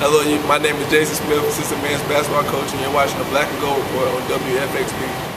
Hello, my name is Jason Smith, assistant men's basketball coach, and you're watching the Black and Gold Report on WFXB.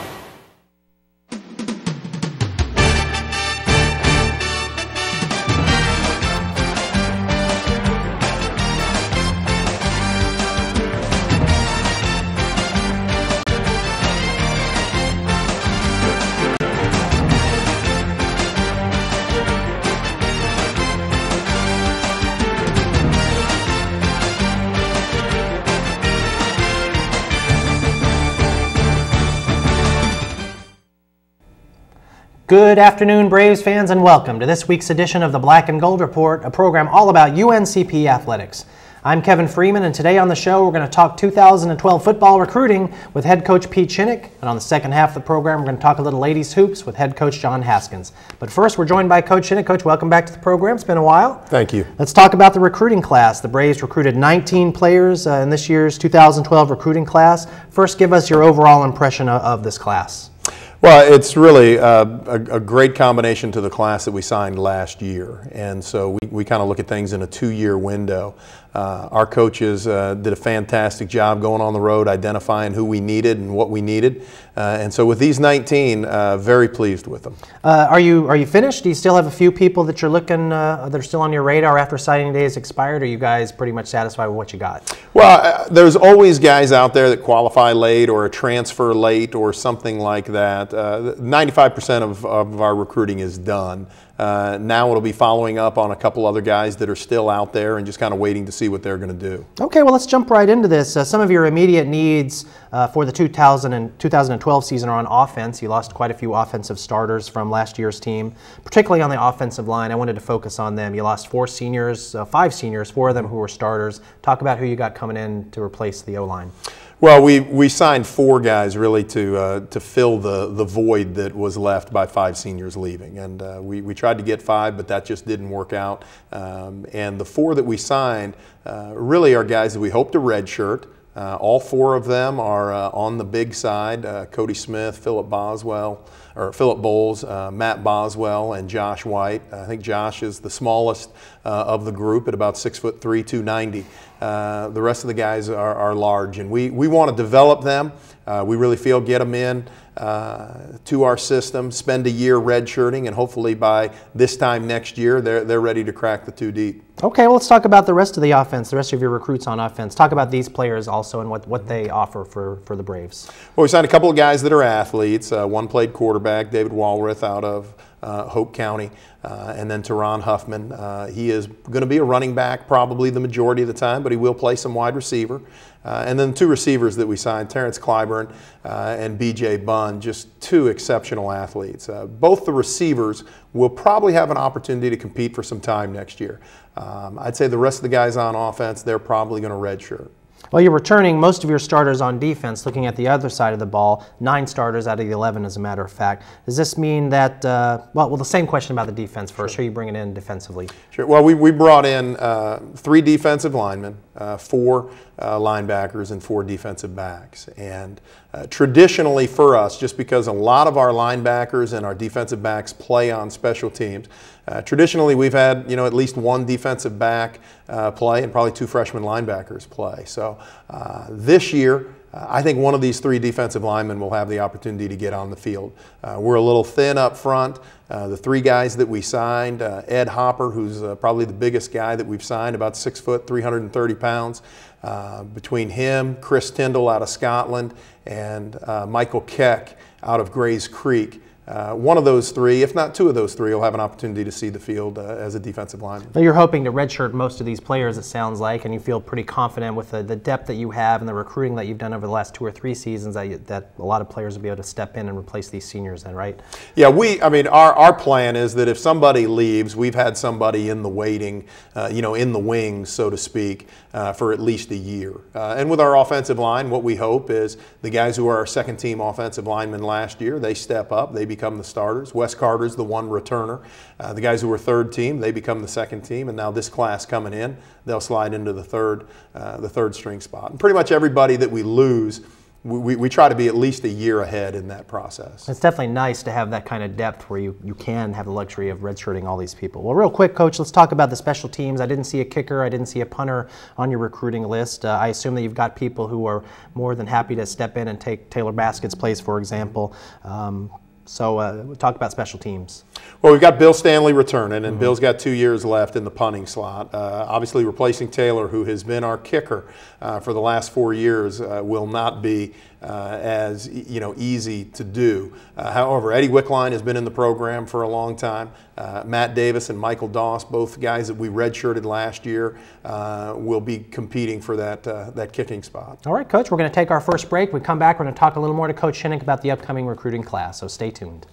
Good afternoon, Braves fans, and welcome to this week's edition of the Black and Gold Report, a program all about UNCP athletics. I'm Kevin Freeman, and today on the show we're going to talk 2012 football recruiting with head coach Pete Shinnick, and on the second half of the program we're going to talk a little ladies hoops with head coach John Haskins. But first, we're joined by Coach Shinnick. Coach, welcome back to the program. It's been a while. Thank you. Let's talk about the recruiting class. The Braves recruited 19 players in this year's 2012 recruiting class. First, give us your overall impression of this class. Well, it's really a great combination to the class that we signed last year, and so we kind of look at things in a 2-year window. Our coaches did a fantastic job going on the road, identifying who we needed and what we needed, and so with these 19, very pleased with them. Are you finished? Do you still have a few people that you're looking that are still on your radar after signing day has expired? Or are you guys pretty much satisfied with what you got? Well, there's always guys out there that qualify late or a transfer late or something like that. 95% of our recruiting is done. Now it'll be following up on a couple other guys that are still out there and just kind of waiting to see what they're going to do. Okay, well, let's jump right into this. Some of your immediate needs for the 2012 season are on offense. You lost quite a few offensive starters from last year's team, particularly on the offensive line. I wanted to focus on them. You lost 4 seniors, 5 seniors, 4 of them who were starters. Talk about who you got coming in to replace the O-line. Well, we signed 4 guys really to fill the void that was left by 5 seniors leaving, and we tried to get 5, but that just didn't work out. And the 4 that we signed really are guys that we hope to redshirt. All 4 of them are on the big side: Cody Smith, Philip Bowles, Matt Boswell, and Josh White. I think Josh is the smallest of the group at about 6'3", 290. The rest of the guys are large, and we want to develop them. We really feel get them in to our system, spend a year redshirting, and hopefully by this time next year they're ready to crack the 2 deep. Okay, well, let's talk about the rest of the offense, the rest of your recruits on offense. Talk about these players also and what they offer for the Braves. Well, we signed a couple of guys that are athletes. One played quarterback, David Walrath out of Hope County, and then Teron Huffman. He is going to be a running back probably the majority of the time, but he will play some wide receiver. And then 2 receivers that we signed, Terrence Clyburn and B.J. Bunn, just 2 exceptional athletes. Both the receivers will probably have an opportunity to compete for some time next year. I'd say the rest of the guys on offense, they're probably going to redshirt. Well, you're returning most of your starters on defense, looking at the other side of the ball, 9 starters out of the 11, as a matter of fact. Does this mean that, well, the same question about the defense first. Sure. Who are you bringing in defensively? Sure. Well, we brought in 3 defensive linemen, 4 linebackers, and 4 defensive backs. And traditionally for us, just because a lot of our linebackers and our defensive backs play on special teams, traditionally we've had at least 1 defensive back play and probably 2 freshman linebackers play. So this year, I think one of these 3 defensive linemen will have the opportunity to get on the field. We're a little thin up front. The 3 guys that we signed, Ed Hopper, who's probably the biggest guy that we've signed, about 6 foot, 330 pounds. Between him, Chris Tyndall out of Scotland, and Michael Keck out of Grays Creek. One of those 3, if not 2 of those 3, will have an opportunity to see the field as a defensive lineman. Well, you're hoping to redshirt most of these players, it sounds like, and you feel pretty confident with the depth that you have and the recruiting that you've done over the last 2 or 3 seasons that a lot of players will be able to step in and replace these seniors then, right? Yeah, our plan is that if somebody leaves, we've had somebody in the waiting, in the wings, so to speak, for at least a year. And with our offensive line, what we hope is the guys who are our second team offensive linemen last year, they step up, they become the starters. Wes Carter's the 1 returner. The guys who were 3rd team, they become the 2nd team, and now this class coming in, they'll slide into the third string spot. And pretty much everybody that we lose we try to be at least a year ahead in that process. It's definitely nice to have that kind of depth where you can have the luxury of redshirting all these people. Well, real quick, Coach, let's talk about the special teams. I didn't see a kicker. I didn't see a punter on your recruiting list. I assume that you've got people who are more than happy to step in and take Taylor Baskett's place, for example. So we'll talk about special teams. Well, we've got Bill Stanley returning, and Bill's got 2 years left in the punting slot. Obviously, replacing Taylor, who has been our kicker for the last 4 years, will not be as easy to do. However, Eddie Wickline has been in the program for a long time. Matt Davis and Michael Doss, both guys that we redshirted last year, will be competing for that kicking spot. All right, Coach, we're going to take our first break. When we come back, we're going to talk a little more to Coach Shinnick about the upcoming recruiting class, so stay tuned.